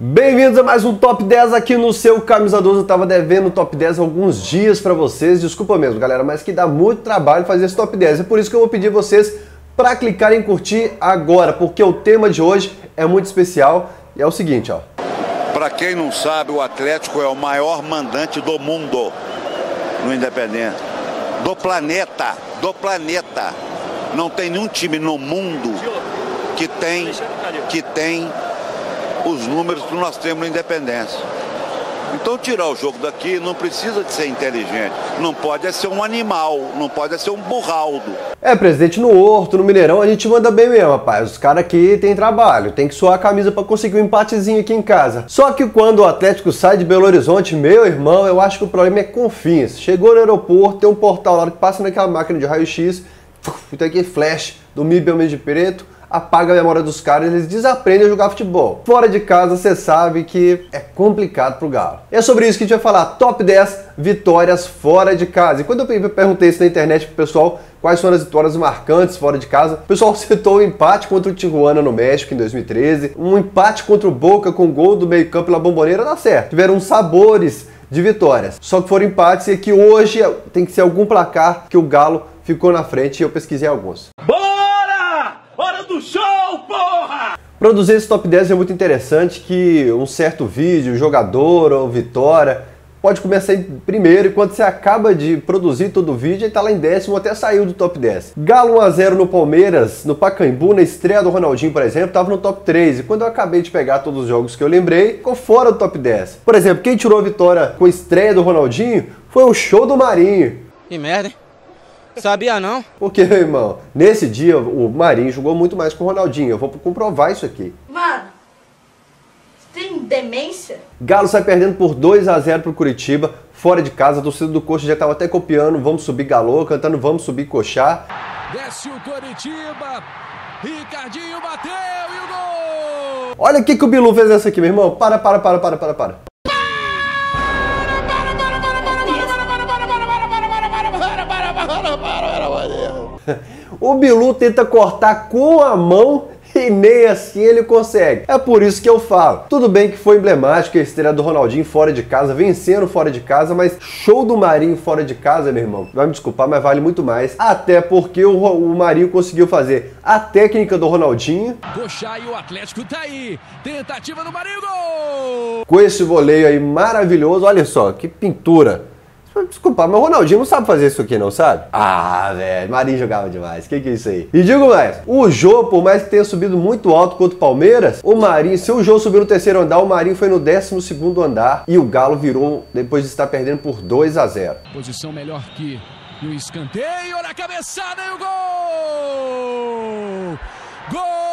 Bem-vindos a mais um Top 10 aqui no seu Camisa 12. Eu tava devendo o Top 10 há alguns dias pra vocês, desculpa mesmo galera, mas que dá muito trabalho fazer esse Top 10. É por isso que eu vou pedir vocês pra clicar em curtir agora, porque o tema de hoje é muito especial e é o seguinte, ó. Pra quem não sabe, o Atlético é o maior mandante do mundo no Independente. Do planeta. Não tem nenhum time no mundo que tem os números que nós temos no Independência. Então tirar o jogo daqui não precisa de ser inteligente. Não pode ser um animal, não pode ser um burraldo. É, presidente, no Horto, no Mineirão, a gente manda bem mesmo, rapaz. Os caras aqui têm trabalho, tem que suar a camisa pra conseguir um empatezinho aqui em casa. Só que quando o Atlético sai de Belo Horizonte, meu irmão, eu acho que o problema é Confins. Chegou no aeroporto, tem um portal lá que passa naquela máquina de raio-x, tem aquele flash do MIB Homem de Preto, apaga a memória dos caras e eles desaprendem a jogar futebol. Fora de casa, você sabe que é complicado pro Galo. E é sobre isso que a gente vai falar, top 10 vitórias fora de casa. E quando eu perguntei isso na internet pro pessoal, quais foram as vitórias marcantes fora de casa, o pessoal citou o empate contra o Tijuana no México em 2013, um empate contra o Boca com gol do meio campo pela Bombonera, dá certo. Tiveram sabores de vitórias, só que foram empates e que hoje tem que ser algum placar que o Galo ficou na frente e eu pesquisei alguns. Hora do show, porra! Produzir esse top 10 é muito interessante, que um certo vídeo, jogador ou vitória, pode começar em primeiro e quando você acaba de produzir todo o vídeo, ele tá lá em décimo, até saiu do top 10. Galo 1 a 0 no Palmeiras, no Pacaembu, na estreia do Ronaldinho, por exemplo, tava no top 3. E quando eu acabei de pegar todos os jogos que eu lembrei, ficou fora do top 10. Por exemplo, quem tirou a vitória com a estreia do Ronaldinho foi o show do Marinho. Que merda, hein? Sabia não? Porque, meu irmão, nesse dia o Marinho jogou muito mais que o Ronaldinho. Eu vou comprovar isso aqui. Mano, você tem demência? Galo sai perdendo por 2 a 0 pro Curitiba, fora de casa. A torcida do Coxa já tava até copiando Vamos Subir Galo, cantando Vamos Subir Coxá. Desce o Curitiba, Ricardinho bateu e o gol! Olha o que o Bilu fez essa aqui, meu irmão. Para. O Bilu tenta cortar com a mão e nem assim ele consegue. É por isso que eu falo. Tudo bem que foi emblemático a estreia do Ronaldinho fora de casa, vencendo fora de casa, mas show do Marinho fora de casa, meu irmão, vai me desculpar, mas vale muito mais. Até porque o Marinho conseguiu fazer a técnica do Ronaldinho. Coxá e o Atlético tá aí. Tentativa do Marinho, gol! Com esse voleio aí maravilhoso, olha só, que pintura. Desculpa, mas o Ronaldinho não sabe fazer isso aqui não, sabe? Ah, velho, Marinho jogava demais, que é isso aí? E digo mais, o Jô, por mais que tenha subido muito alto contra o Palmeiras, o Marinho, se o Jô subiu no terceiro andar, o Marinho foi no 12º andar e o Galo virou, depois de estar perdendo por 2 a 0. Posição melhor que no escanteio, na cabeçada e o gol! Gol!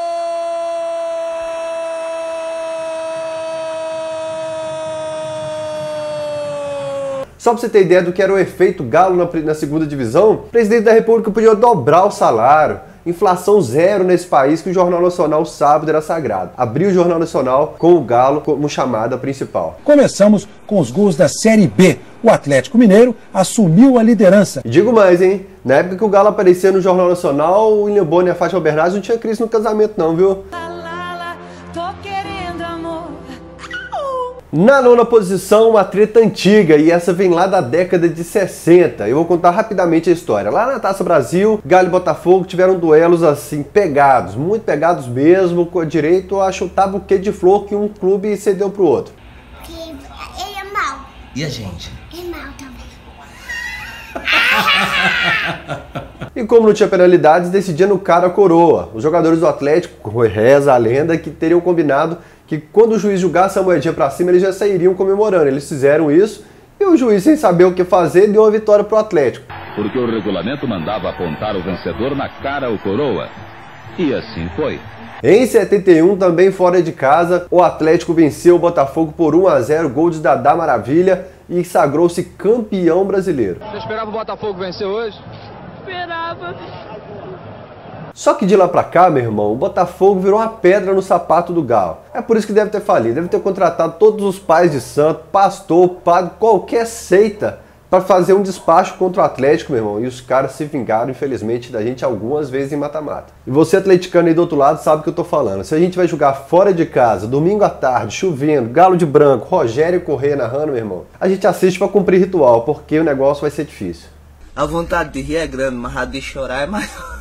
Só pra você ter ideia do que era o efeito Galo na segunda divisão, o presidente da República podia dobrar o salário. Inflação zero nesse país, que o Jornal Nacional sábado era sagrado. Abriu o Jornal Nacional com o Galo como chamada principal. Começamos com os gols da Série B. O Atlético Mineiro assumiu a liderança. E digo mais, hein? Na época que o Galo aparecia no Jornal Nacional, o William Bonner e a Fátima Bernardes não tinha crise no casamento não, viu? Na nona posição, uma treta antiga, e essa vem lá da década de 60. Eu vou contar rapidamente a história. Lá na Taça Brasil, Galo e Botafogo tiveram duelos assim, pegados, muito pegados mesmo, com direito a chutar buquê de flor que um clube cedeu pro outro. Porque ele é mau. E a gente? É mau também. E como não tinha penalidades, decidia no cara a coroa. Os jogadores do Atlético, reza a lenda, que teriam combinado que quando o juiz julgasse a moedinha pra cima, eles já sairiam comemorando. Eles fizeram isso e o juiz, sem saber o que fazer, deu uma vitória pro Atlético. Porque o regulamento mandava apontar o vencedor na cara ou coroa. E assim foi. Em 71, também fora de casa, o Atlético venceu o Botafogo por 1 a 0, gol de Dadá Maravilha, e sagrou-se campeão brasileiro. Você esperava o Botafogo vencer hoje? Esperava. Só que de lá pra cá, meu irmão, o Botafogo virou uma pedra no sapato do Galo. É por isso que deve ter falido, deve ter contratado todos os pais de santo, pastor, padre, qualquer seita para fazer um despacho contra o Atlético, meu irmão. E os caras se vingaram, infelizmente, da gente algumas vezes em mata-mata. E você, atleticano aí do outro lado, sabe o que eu tô falando. Se a gente vai jogar fora de casa, domingo à tarde, chovendo, Galo de Branco, Rogério Corrêa narrando, meu irmão, a gente assiste para cumprir ritual, porque o negócio vai ser difícil. A vontade de rir é grande, mas a de chorar é maior.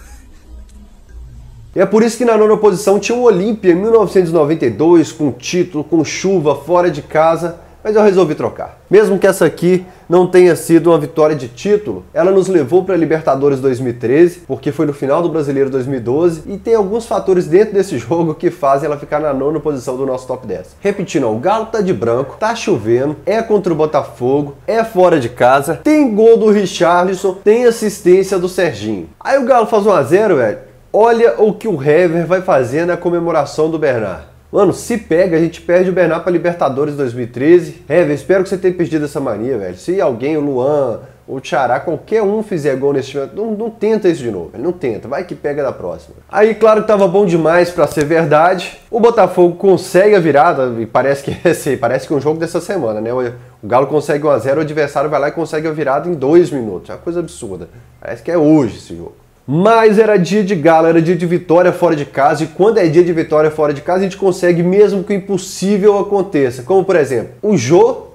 E é por isso que na nona posição tinha o Olímpia em 1992, com título, com chuva, fora de casa, mas eu resolvi trocar. Mesmo que essa aqui não tenha sido uma vitória de título, ela nos levou para a Libertadores 2013, porque foi no final do Brasileiro 2012, e tem alguns fatores dentro desse jogo que fazem ela ficar na nona posição do nosso top 10. Repetindo, o Galo tá de branco, tá chovendo, é contra o Botafogo, é fora de casa, tem gol do Richarlison, tem assistência do Serginho. Aí o Galo faz 1 a 0, velho. Olha o que o Hever vai fazer na comemoração do Bernard. Mano, se pega, a gente perde o Bernard para Libertadores 2013. Hever, espero que você tenha perdido essa mania, velho. Se alguém, o Luan, o Tchará, qualquer um fizer gol nesse time, não tenta isso de novo, velho. Não tenta, vai que pega da próxima. Aí, claro que tava bom demais para ser verdade. O Botafogo consegue a virada, e parece que é um jogo dessa semana, né? O Galo consegue 1 a 0, o adversário vai lá e consegue a virada em 2 minutos. É uma coisa absurda. Parece que é hoje esse jogo. Mas era dia de Galo, era dia de vitória fora de casa, e quando é dia de vitória fora de casa, a gente consegue mesmo que o impossível aconteça. Como, por exemplo, o Jô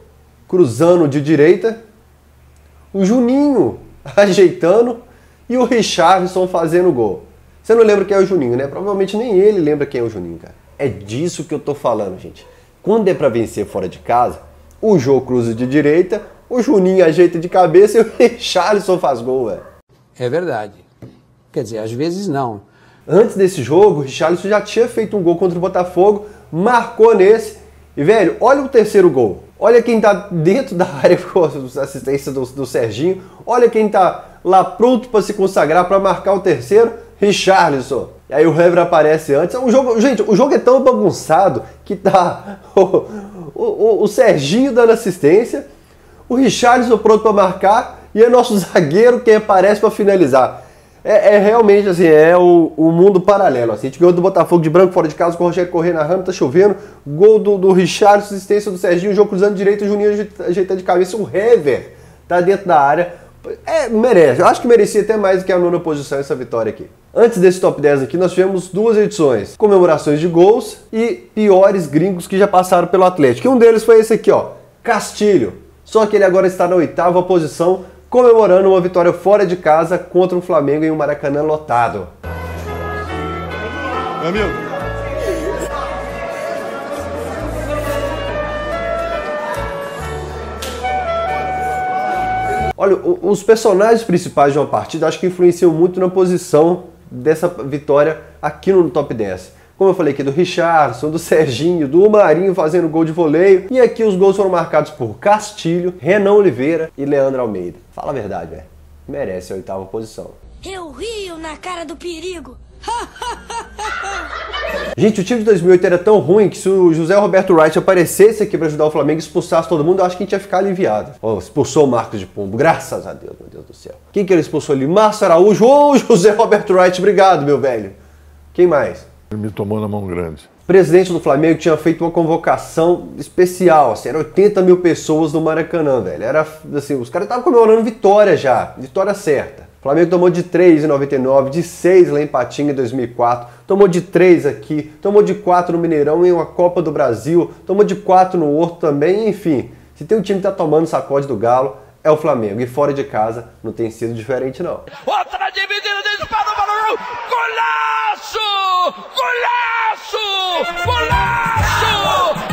cruzando de direita, o Juninho ajeitando e o Richarlison fazendo gol. Você não lembra quem é o Juninho, né? Provavelmente nem ele lembra quem é o Juninho, cara. É disso que eu tô falando, gente. Quando é pra vencer fora de casa, o Jô cruza de direita, o Juninho ajeita de cabeça e o Richarlison faz gol, velho. É verdade. Quer dizer, às vezes não. Antes desse jogo, o Richarlison já tinha feito um gol contra o Botafogo, marcou nesse. E, velho, olha o terceiro gol. Olha quem tá dentro da área com a assistência do Serginho. Olha quem tá lá pronto para se consagrar, para marcar o terceiro, Richarlison. E aí o Hever aparece antes. Gente, o jogo é tão bagunçado que tá o Serginho dando assistência, o Richarlison pronto para marcar e é nosso zagueiro quem aparece para finalizar. É realmente assim, é o mundo paralelo. Assim. A gente ganhou do Botafogo de branco fora de casa com o Rogério Corrêa narrando, tá chovendo. Gol do Richarlison, assistência do Serginho, o jogo cruzando direito, o Juninho ajeitando de cabeça. O Hever tá dentro da área. Merece. Eu acho que merecia até mais do que a nona posição essa vitória aqui. Antes desse top 10 aqui, nós tivemos 2 edições. Comemorações de gols e piores gringos que já passaram pelo Atlético. E um deles foi esse aqui, ó, Castilho. Só que ele agora está na 8ª posição, comemorando uma vitória fora de casa contra o Flamengo em um Maracanã lotado. Meu amigo. Olha, os personagens principais de uma partida acho que influenciam muito na posição dessa vitória aqui no top 10. Como eu falei aqui do Richarlison, do Serginho, do Marinho fazendo gol de voleio. E aqui os gols foram marcados por Castilho, Renan Oliveira e Leandro Almeida. Fala a verdade, velho. Merece a 8ª posição. Eu rio na cara do perigo. Gente, o time de 2008 era tão ruim que se o José Roberto Wright aparecesse aqui para ajudar o Flamengo e expulsasse todo mundo, eu acho que a gente ia ficar aliviado. Oh, expulsou o Marcos de Pombo, graças a Deus, meu Deus do céu. Quem que ele expulsou ali? Márcio Araújo ou José Roberto Wright? Obrigado, meu velho. Quem mais? Ele me tomou na mão grande. O presidente do Flamengo tinha feito uma convocação especial, assim, era 80 mil pessoas no Maracanã, velho. Era assim, os caras estavam comemorando vitória já, vitória certa. O Flamengo tomou de 3 em 99, de 6 lá em Patinga em 2004, tomou de 3 aqui, tomou de 4 no Mineirão em uma Copa do Brasil, tomou de 4 no Horto também, enfim. Se tem um time que tá tomando sacode do Galo, é o Flamengo. E fora de casa não tem sido diferente, não. Outra dividida, disparou para o gol! Golaço! Golaço! Golaço!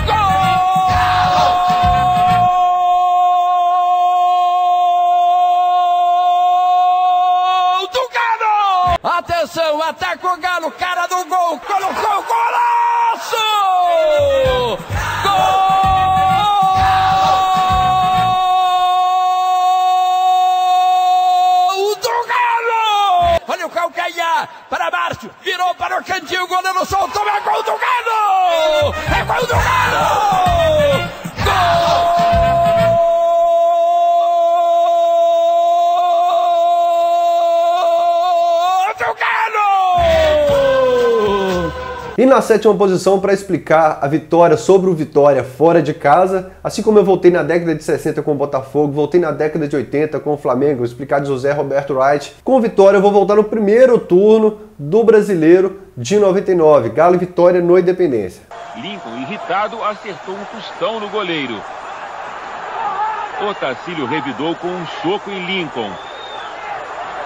Gol! Atenção, ataca o Galo, cara do gol, colocou, golaço! Gol do Galo! Olha o calcanhar para Márcio, virou para o cantinho, o goleiro soltou, é gol do Galo! É gol do Galo! Gol! E na 7ª posição para explicar a vitória sobre o Vitória fora de casa, assim como eu voltei na década de 60 com o Botafogo, voltei na década de 80 com o Flamengo, explicar de José Roberto Wright. Com o Vitória eu vou voltar no primeiro turno do Brasileiro de 99, Galo e Vitória no Independência. Lincoln, irritado, acertou um tostão no goleiro. Otacílio revidou com um soco em Lincoln.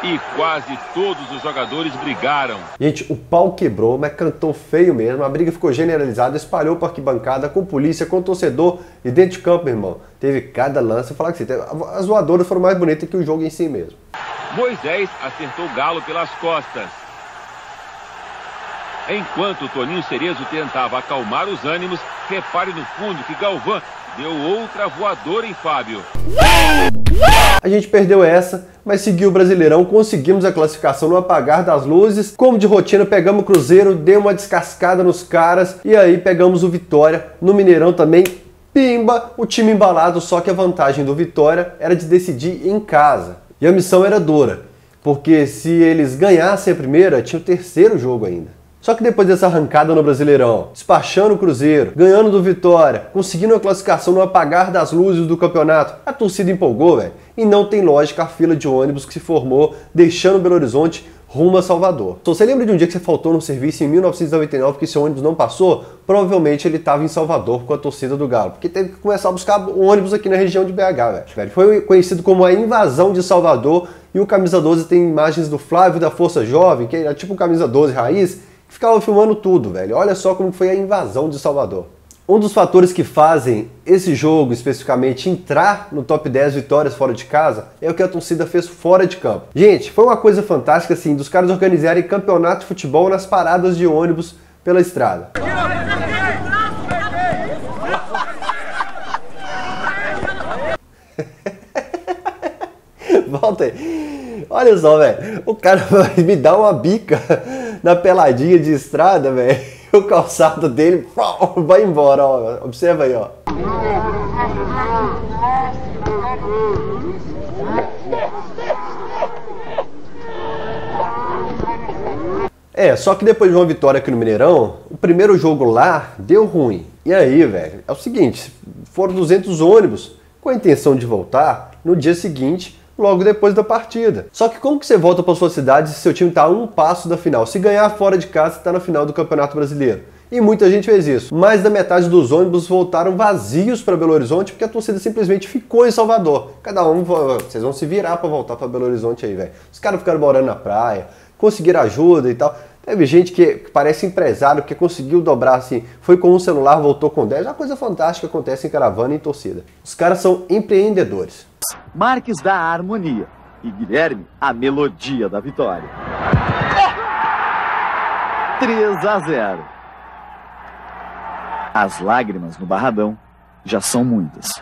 E quase todos os jogadores brigaram. Gente, o pau quebrou, mas cantou feio mesmo. A briga ficou generalizada, espalhou para arquibancada, com polícia, com torcedor. E dentro de campo, meu irmão, teve cada lance. Eu falar que as voadoras foram mais bonitas que o jogo em si mesmo. Moisés acertou o Galo pelas costas. Enquanto Toninho Cerezo tentava acalmar os ânimos, repare no fundo que Galvão deu outra voadora em Fábio. A gente perdeu essa, mas seguiu o Brasileirão, conseguimos a classificação no apagar das luzes. Como de rotina, pegamos o Cruzeiro, deu uma descascada nos caras e aí pegamos o Vitória. No Mineirão também, pimba, o time embalado, só que a vantagem do Vitória era de decidir em casa. E a missão era dura, porque se eles ganhassem a primeira, tinha o terceiro jogo ainda. Só que depois dessa arrancada no Brasileirão, despachando o Cruzeiro, ganhando do Vitória, conseguindo a classificação no apagar das luzes do campeonato, a torcida empolgou, velho. E não tem lógica a fila de ônibus que se formou, deixando Belo Horizonte rumo a Salvador. Se você lembra de um dia que você faltou no serviço em 1999 porque seu ônibus não passou, provavelmente ele estava em Salvador com a torcida do Galo, porque teve que começar a buscar ônibus aqui na região de BH, velho. Foi conhecido como a invasão de Salvador, e o Camisa 12 tem imagens do Flávio da Força Jovem, que era tipo o Camisa 12 raiz, ficava filmando tudo, velho. Olha só como foi a invasão de Salvador. Um dos fatores que fazem esse jogo, especificamente, entrar no top 10 vitórias fora de casa é o que a torcida fez fora de campo. Gente, foi uma coisa fantástica, assim, dos caras organizarem campeonato de futebol nas paradas de ônibus pela estrada. Volta aí. Olha só, velho. O cara vai me dar uma bica na peladinha de estrada, velho. O calçado dele vai embora, ó. Observa aí, ó. Só que depois de uma vitória aqui no Mineirão, o primeiro jogo lá deu ruim. E aí, velho, é o seguinte, foram 200 ônibus com a intenção de voltar no dia seguinte, logo depois da partida. Só que como que você volta para sua cidade se seu time está a um passo da final? Se ganhar fora de casa, está na final do Campeonato Brasileiro. E muita gente fez isso. Mais da metade dos ônibus voltaram vazios para Belo Horizonte porque a torcida simplesmente ficou em Salvador. Cada um, vocês vão se virar para voltar para Belo Horizonte aí, velho. Os caras ficaram morando na praia, conseguiram ajuda e tal. Teve gente que parece empresário, que conseguiu dobrar assim, foi com um celular, voltou com 10. É uma coisa fantástica que acontece em caravana e em torcida. Os caras são empreendedores. Marques dá a harmonia e Guilherme a melodia da vitória. 3-0. As lágrimas no Barradão já são muitas.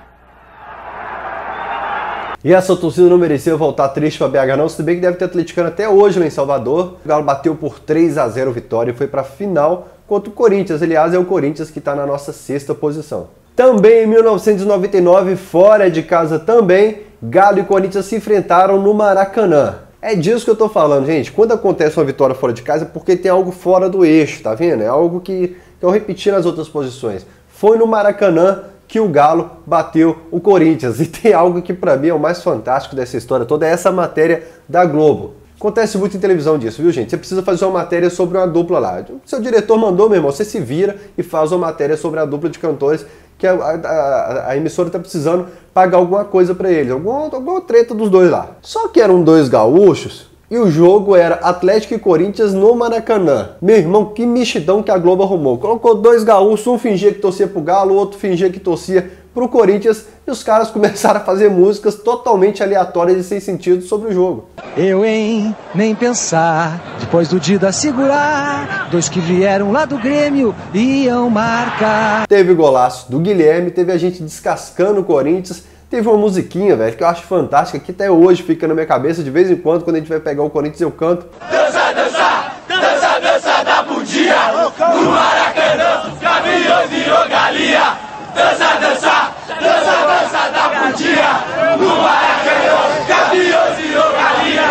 E essa torcida não merecia voltar triste para BH não, se bem que deve ter atleticano até hoje lá em Salvador. O Galo bateu por 3-0 vitória e foi para a final contra o Corinthians. Aliás, é o Corinthians que está na nossa 6ª posição. Também em 1999, fora de casa também, Galo e Corinthians se enfrentaram no Maracanã. É disso que eu tô falando, gente. Quando acontece uma vitória fora de casa é porque tem algo fora do eixo, tá vendo? É algo que eu repeti nas outras posições. Foi no Maracanã que o Galo bateu o Corinthians. E tem algo que pra mim é o mais fantástico dessa história toda, é essa matéria da Globo. Acontece muito em televisão disso, viu, gente? Você precisa fazer uma matéria sobre uma dupla lá. Seu diretor mandou, meu irmão, você se vira e faz uma matéria sobre a dupla de cantores que a emissora tá precisando pagar alguma coisa pra eles, alguma treta dos dois lá. Só que eram dois gaúchos e o jogo era Atlético e Corinthians no Maracanã. Meu irmão, que mexidão que a Globo arrumou. Colocou dois gaúchos, um fingia que torcia pro Galo, o outro fingia que torcia pro Corinthians, e os caras começaram a fazer músicas totalmente aleatórias e sem sentido sobre o jogo. Eu, hein, nem pensar, depois do Dida segurar, dois que vieram lá do Grêmio iam marcar. Teve golaço do Guilherme, teve a gente descascando o Corinthians, teve uma musiquinha, velho, que eu acho fantástica, que até hoje fica na minha cabeça, de vez em quando a gente vai pegar o Corinthians eu canto. Dança, dança, dança, dança da bundinha, no Maracanã, caminhões virou galinha. Dança, dança, dança, dança da bundinha, no Maracanã, caminhões virou galinha.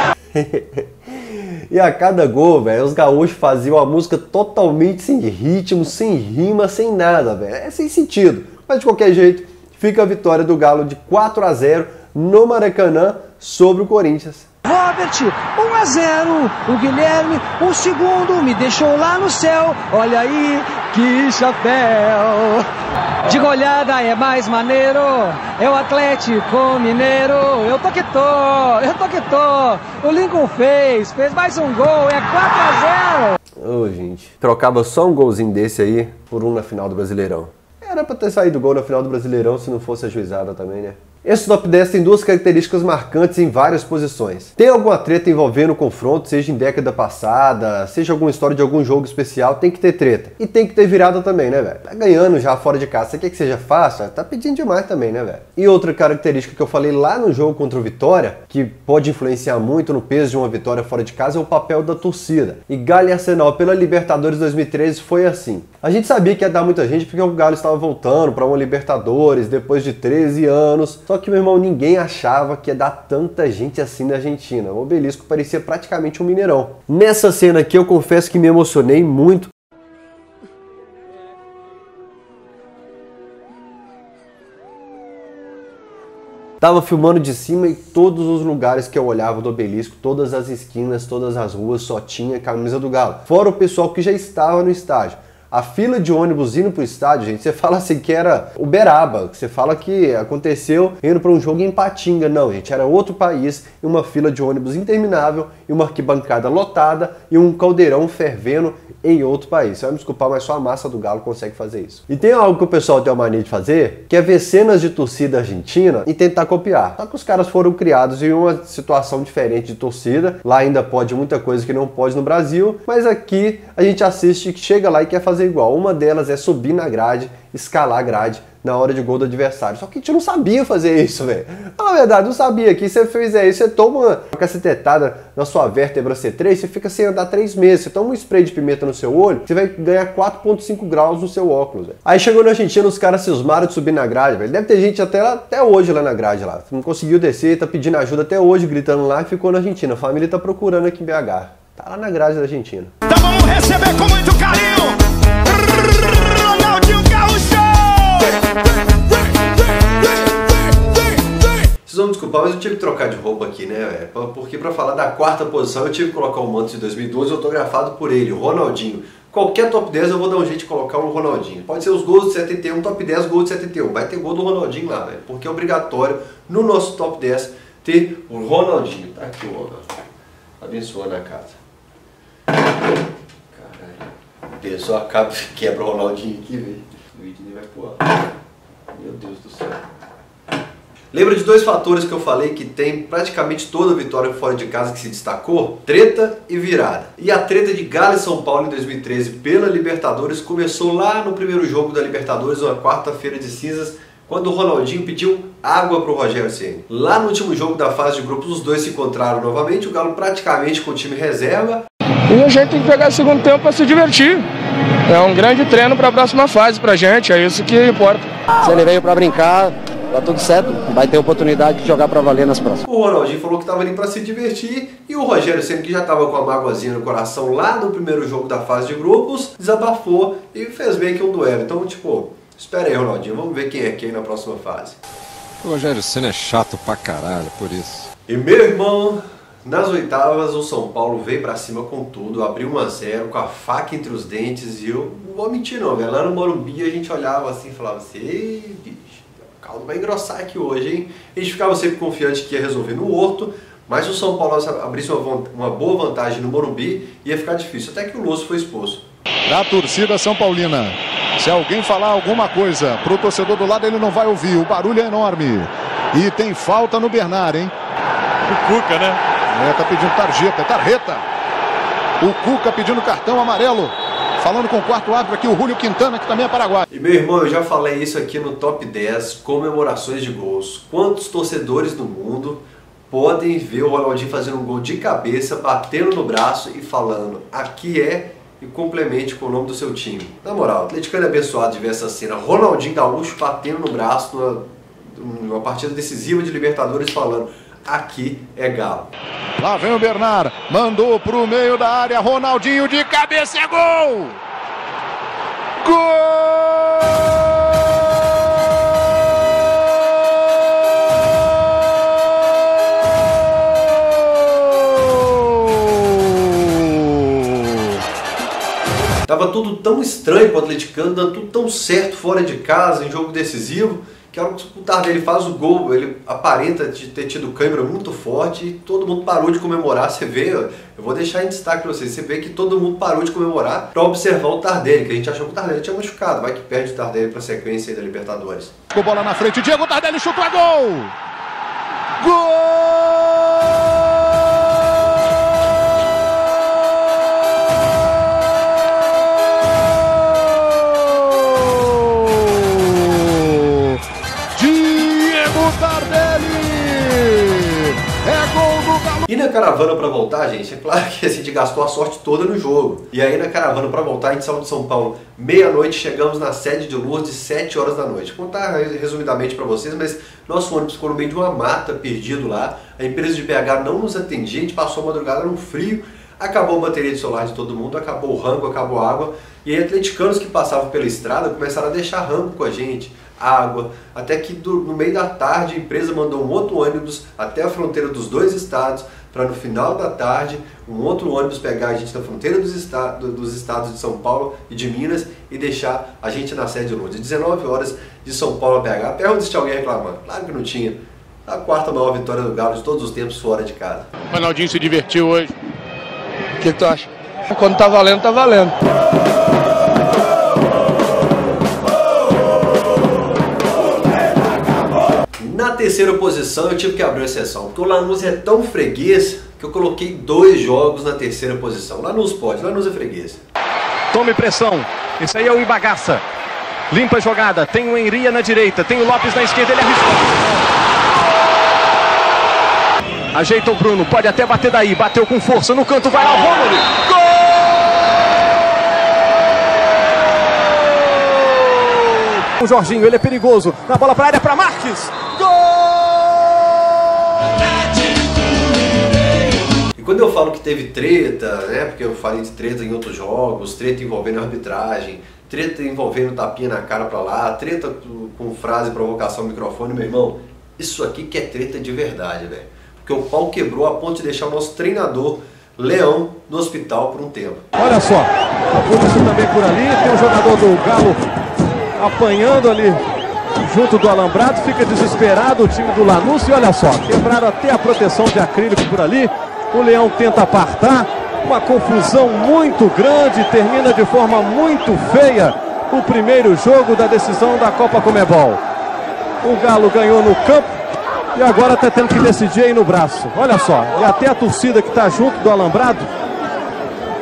E a cada gol, velho, os gaúchos faziam a música totalmente sem ritmo, sem rima, sem nada, velho. É sem sentido. Mas de qualquer jeito, fica a vitória do Galo de 4-0 no Maracanã sobre o Corinthians. Robert, 1-0, o Guilherme, o segundo me deixou lá no céu, olha aí, que chapéu. De goleada é mais maneiro, é o Atlético Mineiro, eu tô que tô, o Lincoln fez mais um gol, é 4-0. Ô, gente, trocava só um golzinho desse aí por um na final do Brasileirão. Era pra ter saído gol na final do Brasileirão se não fosse ajuizada também, né? Esse top 10 tem duas características marcantes em várias posições. Tem alguma treta envolvendo o confronto, seja em década passada, seja alguma história de algum jogo especial, tem que ter treta. E tem que ter virada também, né, velho? Tá ganhando já fora de casa, você quer que seja fácil? Tá pedindo demais também, né, velho? E outra característica que eu falei lá no jogo contra o Vitória, que pode influenciar muito no peso de uma vitória fora de casa, é o papel da torcida. E Galo e Arsenal pela Libertadores 2013 foi assim. A gente sabia que ia dar muita gente porque o Galo estava voltando para uma Libertadores depois de 13 anos. Só que, meu irmão, ninguém achava que ia dar tanta gente assim na Argentina. O Obelisco parecia praticamente um Mineirão. Nessa cena aqui eu confesso que me emocionei muito. Tava filmando de cima e todos os lugares que eu olhava do Obelisco, todas as esquinas, todas as ruas, só tinha camisa do Galo. Fora o pessoal que já estava no estádio. A fila de ônibus indo pro estádio, gente, você fala assim que era Uberaba, você fala que aconteceu indo para um jogo em Ipatinga. Não, gente, era outro país e uma fila de ônibus interminável e uma arquibancada lotada e um caldeirão fervendo em outro país. Você vai me desculpar, mas só a massa do Galo consegue fazer isso. E tem algo que o pessoal tem a mania de fazer, que é ver cenas de torcida argentina e tentar copiar. Só que os caras foram criados em uma situação diferente de torcida. Lá ainda pode muita coisa que não pode no Brasil, mas aqui a gente assiste, chega lá e quer fazer igual. Uma delas é subir na grade, escalar a grade na hora de gol do adversário. Só que a gente não sabia fazer isso, velho. Na verdade, não sabia. Que você fez isso, você toma uma cacetetada na sua vértebra C3, você fica sem andar 3 meses. Você toma um spray de pimenta no seu olho, você vai ganhar 4,5 graus no seu óculos, velho. Aí chegou na Argentina, os caras cismaram de subir na grade, velho. Deve ter gente até hoje lá na grade lá. Não conseguiu descer, tá pedindo ajuda até hoje, gritando lá e ficou na Argentina. A família tá procurando aqui em BH. Tá lá na grade da Argentina. Então vamos receber com muito carinho Ronaldinho Gaúcho! Vocês vão me desculpar, mas eu tive que trocar de roupa aqui, né, velho? Porque pra falar da quarta posição eu tive que colocar o manto de 2012 autografado por ele, o Ronaldinho. Qualquer top 10 eu vou dar um jeito de colocar o Ronaldinho. Pode ser os gols de 71, top 10 gols de 71. Vai ter gol do Ronaldinho lá, velho. Porque é obrigatório no nosso top 10 ter o Ronaldinho. Tá aqui o Ronaldinho. Abençoando a casa. Caralho. Pessoal, acaba e quebra o Ronaldinho aqui, velho. O vídeo nem vai pro ar. Meu Deus do céu. Lembra de dois fatores que eu falei que tem praticamente toda vitória fora de casa que se destacou? Treta e virada. E a treta de Galo e São Paulo em 2013 pela Libertadores começou lá no primeiro jogo da Libertadores, uma quarta-feira de cinzas, quando o Ronaldinho pediu água para o Rogério Ceni. Lá no último jogo da fase de grupos, os dois se encontraram novamente, o Galo praticamente com o time reserva. E a gente tem que pegar o segundo tempo para se divertir. É um grande treino para a próxima fase pra gente, é isso que importa. Se ele veio para brincar, tá tudo certo, vai ter oportunidade de jogar para valer nas próximas. O Ronaldinho falou que estava ali para se divertir e o Rogério Ceni, que já estava com a mágoazinha no coração lá no primeiro jogo da fase de grupos, desabafou e fez meio que um duelo. Então, tipo, espera aí, Ronaldinho, vamos ver quem é quem na próxima fase. O Rogério Ceni é chato pra caralho, por isso. E meu irmão, nas oitavas o São Paulo veio pra cima com tudo, abriu 1-0 com a faca entre os dentes e eu não vou mentir não, velho. Lá no Morumbi a gente olhava assim e falava assim, ei, bicho, o caldo vai engrossar aqui hoje, hein? A gente ficava sempre confiante que ia resolver no Horto, mas se o São Paulo abrisse uma boa vantagem no Morumbi, ia ficar difícil, até que o Lúcio foi expulso. Da torcida São Paulina, se alguém falar alguma coisa pro torcedor do lado, ele não vai ouvir, o barulho é enorme. E tem falta no Bernard, hein? O Cuca, né? Tá pedindo tarjeta. O Cuca pedindo cartão amarelo. Falando com o quarto árbitro aqui, o Júlio Quintana, que também é paraguaio. E meu irmão, eu já falei isso aqui no top 10, comemorações de gols. Quantos torcedores do mundo podem ver o Ronaldinho fazendo um gol de cabeça, batendo no braço e falando, aqui é, e complemente com o nome do seu time. Na moral, o atleticano é abençoado de ver essa cena. Ronaldinho Gaúcho batendo no braço numa partida decisiva de Libertadores falando, aqui é Galo. Lá vem o Bernard, mandou pro meio da área, Ronaldinho de cabeça, é gol! Gol! Tava tudo tão estranho pro atleticano, dando tudo tão certo fora de casa, em jogo decisivo, que a hora que o Tardelli faz o gol, ele aparenta ter tido câimbra muito forte e todo mundo parou de comemorar. Você vê, eu vou deixar em destaque pra vocês, você vê que todo mundo parou de comemorar pra observar o Tardelli, que a gente achou que o Tardelli tinha machucado, vai que perde o Tardelli pra sequência aí da Libertadores. Com bola na frente, Diego Tardelli chutou, gol! Gol! E na caravana para voltar, gente, é claro que a gente gastou a sorte toda no jogo. E aí na caravana para voltar, a gente saiu de São Paulo meia-noite, chegamos na sede de Lourdes 7 horas da noite. Vou contar resumidamente para vocês, mas nosso ônibus ficou no meio de uma mata, perdido lá. A empresa de BH não nos atendia, a gente passou a madrugada no frio. Acabou a bateria de celular de todo mundo, acabou o rango, acabou a água. E aí atleticanos que passavam pela estrada começaram a deixar rango com a gente, água. Até que no meio da tarde a empresa mandou um outro ônibus até a fronteira dos dois estados, para no final da tarde um outro ônibus pegar a gente na fronteira dos estados de São Paulo e de Minas e deixar a gente na sede de Lourdes. 19 horas de São Paulo a BH. Pergunta se tinha alguém reclamando. Claro que não tinha. A quarta maior vitória do Galo de todos os tempos fora de casa. O Ronaldinho se divertiu hoje. O que tu acha? Quando tá valendo, tá valendo. Na terceira posição eu tive que abrir uma exceção, porque o Lanús é tão freguês que eu coloquei 2 jogos na terceira posição. Lanús pode, Lanús é freguês. Tome pressão, esse aí é o Ibagaça. Limpa a jogada, tem o Enria na direita, tem o Lopes na esquerda, ele arriscou. Ajeita o Bruno, pode até bater daí, bateu com força no canto, vai lá o Rômulo. Gol! O Jorginho, ele é perigoso, na bola para a área para Marques. Gol! E quando eu falo que teve treta, né, porque eu falei de treta em outros jogos, treta envolvendo arbitragem, treta envolvendo tapinha na cara pra lá, treta com frase, provocação, microfone, meu irmão, isso aqui que é treta de verdade, velho. Porque o pau quebrou a ponto de deixar o nosso treinador, Leão, no hospital por um tempo. Olha só, a polícia também por ali, tem um jogador do Galo apanhando ali junto do alambrado, fica desesperado o time do Lanús e olha só, quebraram até a proteção de acrílico por ali, o Leão tenta apartar, uma confusão muito grande, termina de forma muito feia o primeiro jogo da decisão da Copa Conmebol. O Galo ganhou no campo e agora está tendo que decidir aí no braço, olha só, e até a torcida que está junto do alambrado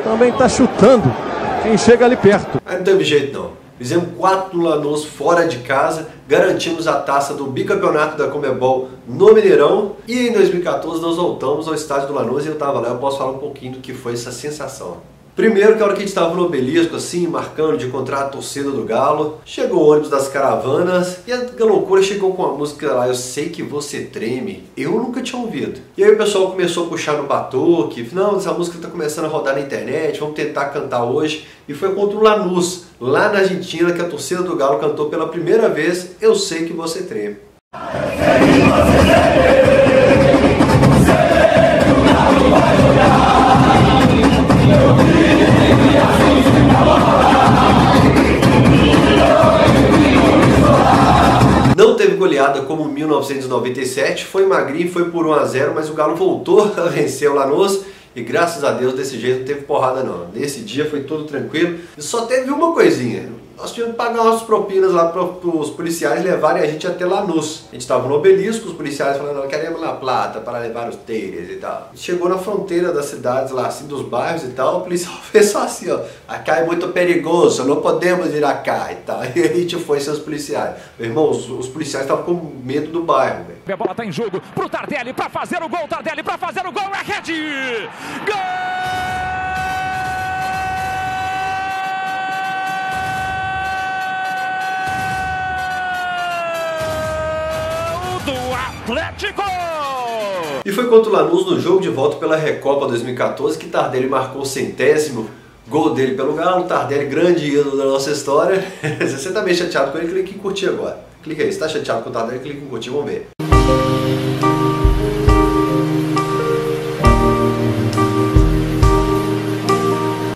também está chutando quem chega ali perto. Aí não teve jeito não. Fizemos 4 no Lanús fora de casa, garantimos a taça do bicampeonato da Conmebol no Mineirão e em 2014 nós voltamos ao estádio do Lanús e eu estava lá, eu posso falar um pouquinho do que foi essa sensação. Primeiro que a hora que a gente estava no obelisco, assim, marcando de encontrar a torcida do Galo, chegou o ônibus das caravanas e a loucura chegou com a música lá, Eu Sei Que Você Treme, eu nunca tinha ouvido. E aí o pessoal começou a puxar no batuque, não, essa música está começando a rodar na internet, vamos tentar cantar hoje. E foi contra o Lanús, lá na Argentina, que a torcida do Galo cantou pela primeira vez, Eu Sei Que Você Treme. Não teve goleada como em 1997, foi magrinho, foi por 1-0, mas o Galo voltou a vencer o Lanús e graças a Deus desse jeito não teve porrada não. Nesse dia foi tudo tranquilo e só teve uma coisinha. Nós tínhamos que pagar umas propinas lá para os policiais levarem a gente até Lanús. A gente estava no obelisco, os policiais falando, não, queremos La Plata para levar os teires e tal. Chegou na fronteira das cidades lá, assim, dos bairros e tal, o policial fez só assim, ó, acá é muito perigoso, não podemos ir acá e tal. E a gente foi sem os policiais. Meu irmão, os policiais estavam com medo do bairro, velho. A bola tá em jogo pro Tardelli para fazer o gol, Tardelli para fazer o gol, é rede! Gol! Do Atlético! E foi contra o Lanús no jogo de volta pela Recopa 2014 que Tardelli marcou o 100º gol dele pelo Galo. Tardelli, grande ídolo da nossa história. Se você tá meio chateado com ele, clique em curtir agora. Clica aí, se tá chateado com o Tardelli, clique em curtir, vamos ver.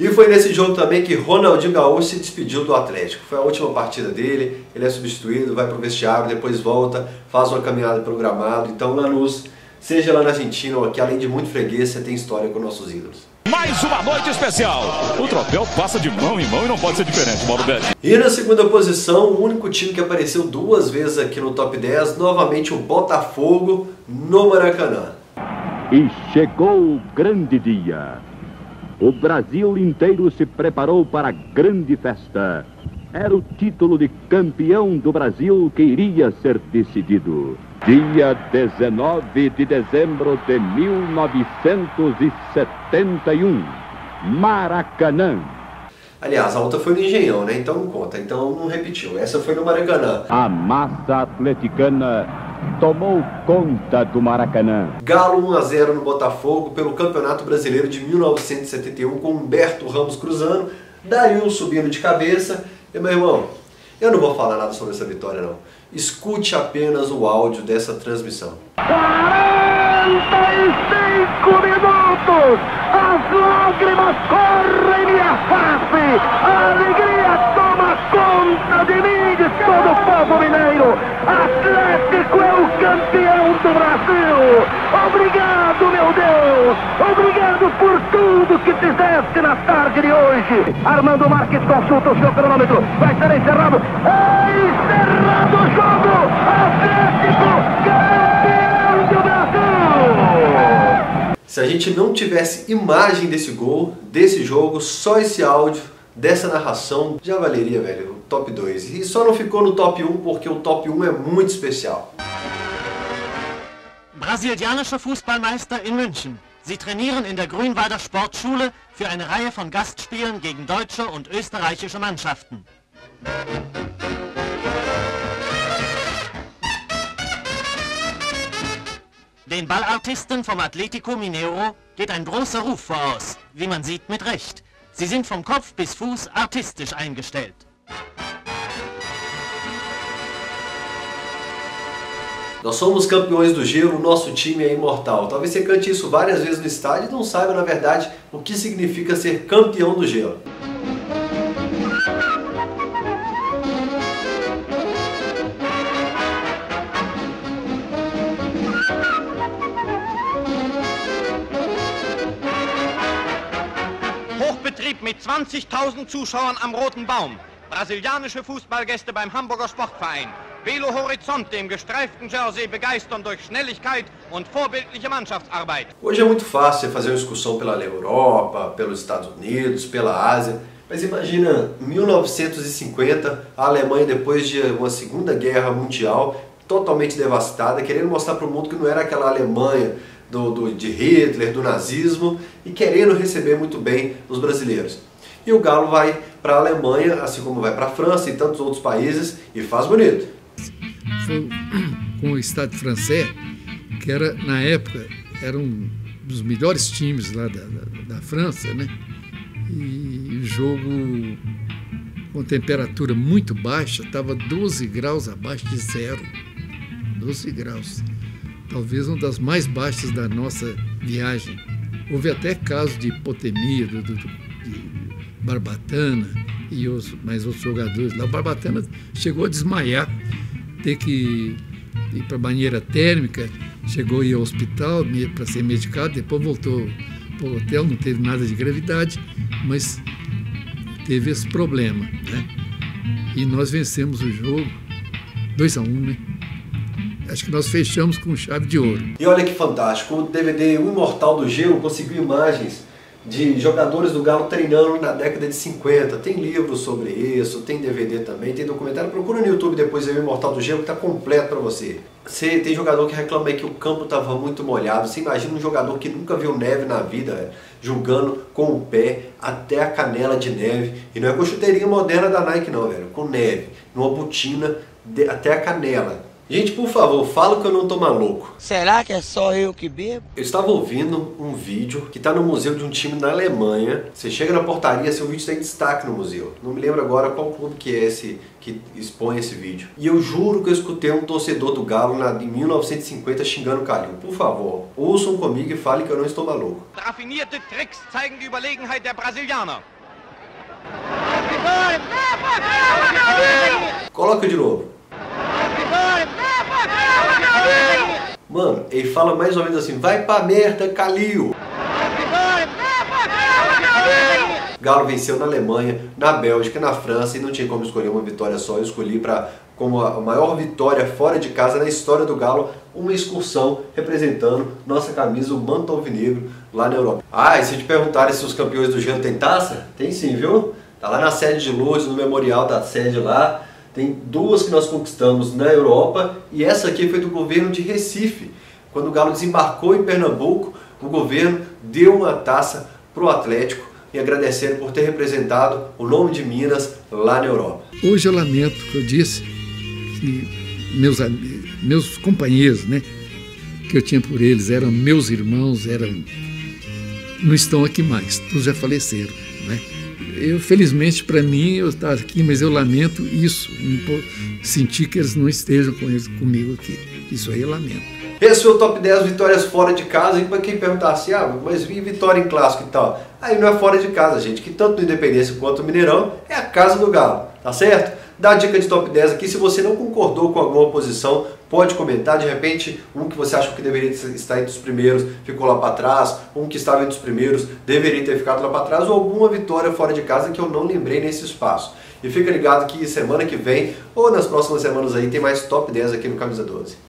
E foi nesse jogo também que Ronaldinho Gaúcho se despediu do Atlético. Foi a última partida dele, ele é substituído, vai pro vestiário, depois volta, faz uma caminhada pelo gramado. Então Lanús, seja lá na Argentina ou aqui, além de muito freguês, você tem história com nossos ídolos. Mais uma noite especial. O troféu passa de mão em mão e não pode ser diferente, Mauro Betti. E na segunda posição, o único time que apareceu 2 vezes aqui no Top 10, novamente o Botafogo no Maracanã. E chegou o grande dia. O Brasil inteiro se preparou para a grande festa. Era o título de campeão do Brasil que iria ser decidido. Dia 19 de dezembro de 1971, Maracanã. Aliás, a outra foi no Engenhão, né? Então não conta, então não repetiu. Essa foi no Maracanã. A massa atleticana tomou conta do Maracanã. Galo 1-0 no Botafogo pelo Campeonato Brasileiro de 1971 com Humberto Ramos cruzando, Dail subindo de cabeça. E meu irmão, eu não vou falar nada sobre essa vitória não. Escute apenas o áudio dessa transmissão. 45 minutos! As lágrimas correm minha face! A alegria toma conta de mim, de todo o povo mineiro! Atlético é o campeão do Brasil! Obrigado, meu Deus! Obrigado por tudo que fizeste na tarde de hoje! Armando Marques consulta o seu cronômetro. Vai ser encerrado. É encerrado o jogo! Atlético campeão do Brasil! Se a gente não tivesse imagem desse gol, desse jogo, só esse áudio, dessa narração, já valeria, velho, o top 2. E só não ficou no top 1 porque o top 1 é muito especial. Brasilianische Fußballmeister in München. Sie trainieren in der Grünwalder Sportschule für eine Reihe von Gastspielen gegen deutsche und österreichische Mannschaften. Den Ballartisten vom Atlético Mineiro geht ein großer Ruf voraus, wie man sieht mit Recht. Sie sind vom Kopf bis Fuß artistisch eingestellt. Nós somos campeões do gelo, o nosso time é imortal. Talvez você cante isso várias vezes no estádio e não saiba, na verdade, o que significa ser campeão do gelo. Hochbetrieb mit 20.000 Zuschauern am Roten Baum. Brasilianische Fußballgäste beim Hamburger Sportverein. Belo Horizonte im gestreiften Jersey begeistern durch Schnelligkeit und vorbildliche Mannschaftsarbeit. Hoje é muito fácil fazer uma excursão pela Europa, pelos Estados Unidos, pela Ásia. Mas imagina, 1950, a Alemanha, depois de uma Segunda Guerra Mundial, totalmente devastada, querendo mostrar para o mundo que não era aquela Alemanha de Hitler, do nazismo, e querendo receber muito bem os brasileiros. E o Galo vai para a Alemanha, assim como vai para a França e tantos outros países, e faz bonito. Foi com o Stade Français, que era, na época, era um dos melhores times lá da França, né? E o jogo com temperatura muito baixa, estava 12 graus abaixo de zero. 12 graus. Talvez uma das mais baixas da nossa viagem. Houve até casos de hipotermia de Barbatana e mais outros jogadores lá. O Barbatana chegou a desmaiar, ter que ir para a banheira térmica, chegou a ir ao hospital para ser medicado, depois voltou para o hotel, não teve nada de gravidade, mas teve esse problema, né? E nós vencemos o jogo 2-1, né? Acho que nós fechamos com chave de ouro. E olha que fantástico, o DVD O Imortal do Gelo conseguiu imagens de jogadores do Galo treinando na década de 50. Tem livro sobre isso, tem DVD também, tem documentário. Procura no YouTube depois aí O Imortal do Gelo, que está completo para você. Tem jogador que reclama aí que o campo estava muito molhado. Você imagina um jogador que nunca viu neve na vida, jogando com o pé até a canela de neve. E não é com chuteirinha moderna da Nike não, velho, com neve, numa botina até a canela. Gente, por favor, fala que eu não tô maluco. Será que é só eu que bebo? Eu estava ouvindo um vídeo que tá no museu de um time na Alemanha. Você chega na portaria, seu vídeo tem destaque no museu. Não me lembro agora qual clube que é esse que expõe esse vídeo. E eu juro que eu escutei um torcedor do Galo em 1950 xingando o Calil. Por favor, ouçam comigo e falem que eu não estou maluco. Raffinierte Tricks zeigen die Überlegenheit der Brasilianer. Coloca de novo. Mano, ele fala mais ou menos assim: vai pra merda, Calil. Galo venceu na Alemanha, na Bélgica, na França e não tinha como escolher uma vitória só. Eu escolhi como a maior vitória fora de casa na história do Galo, uma excursão representando nossa camisa, o manto alvinegro, lá na Europa. Ah, e se te perguntarem se os campeões do gelo têm taça? Tem sim, viu? Tá lá na sede de Lourdes, no memorial da sede lá. Tem duas que nós conquistamos na Europa e essa aqui foi do governo de Recife. Quando o Galo desembarcou em Pernambuco, o governo deu uma taça pro Atlético e agradecendo por ter representado o nome de Minas lá na Europa. Hoje eu lamento que eu disse que meus companheiros, né, que eu tinha por eles, eram meus irmãos, não estão aqui mais, todos já faleceram, né? Eu, felizmente para mim, eu estava aqui, mas eu lamento isso, sentir que eles não estejam comigo aqui. Isso aí eu lamento. Esse foi o top 10 vitórias fora de casa. E para quem perguntar assim, mas e vitória em clássico e tal? Aí não é fora de casa, gente, que tanto no Independência quanto no Mineirão é a casa do Galo, tá certo? Dá a dica de top 10 aqui. Se você não concordou com alguma posição, pode comentar. De repente, um que você acha que deveria estar entre os primeiros ficou lá para trás, um que estava entre os primeiros deveria ter ficado lá para trás, ou alguma vitória fora de casa que eu não lembrei nesse espaço. E fica ligado que semana que vem, ou nas próximas semanas aí, tem mais top 10 aqui no Camisa 12.